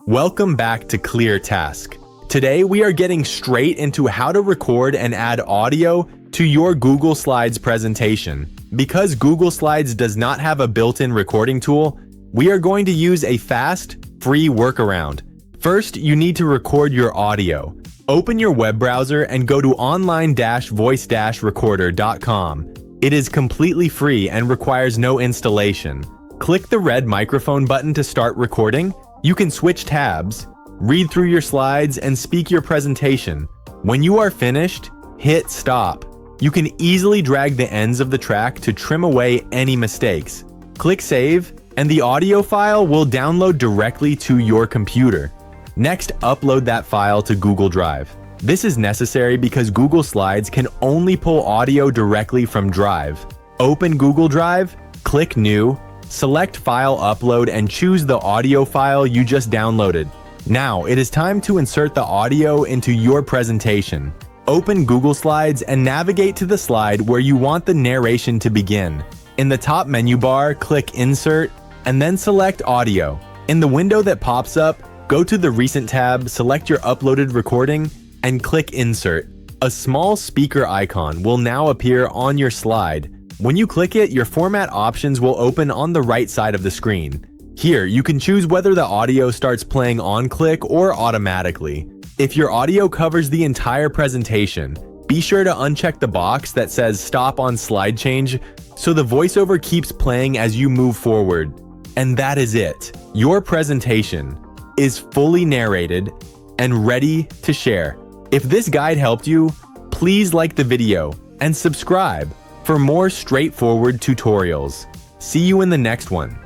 Welcome back to ClearTask. Today we are getting straight into how to record and add audio to your Google Slides presentation. Because Google Slides does not have a built-in recording tool, we are going to use a fast, free workaround. First, you need to record your audio. Open your web browser and go to online-voice-recorder.com. It is completely free and requires no installation. Click the red microphone button to start recording. You can switch tabs, read through your slides, and speak your presentation. When you are finished, hit stop. You can easily drag the ends of the track to trim away any mistakes. Click save, and the audio file will download directly to your computer. Next, upload that file to Google Drive. This is necessary because Google Slides can only pull audio directly from Drive. Open Google Drive, click New, select File Upload, and choose the audio file you just downloaded. Now, it is time to insert the audio into your presentation. Open Google Slides and navigate to the slide where you want the narration to begin. In the top menu bar, click Insert, and then select Audio. In the window that pops up, go to the Recent tab, select your uploaded recording, and click Insert. A small speaker icon will now appear on your slide. When you click it, your format options will open on the right side of the screen. Here, you can choose whether the audio starts playing on click or automatically. If your audio covers the entire presentation, be sure to uncheck the box that says Stop on Slide Change so the voiceover keeps playing as you move forward. And that is it. Your presentation is fully narrated and ready to share. If this guide helped you, please like the video and subscribe for more straightforward tutorials. See you in the next one.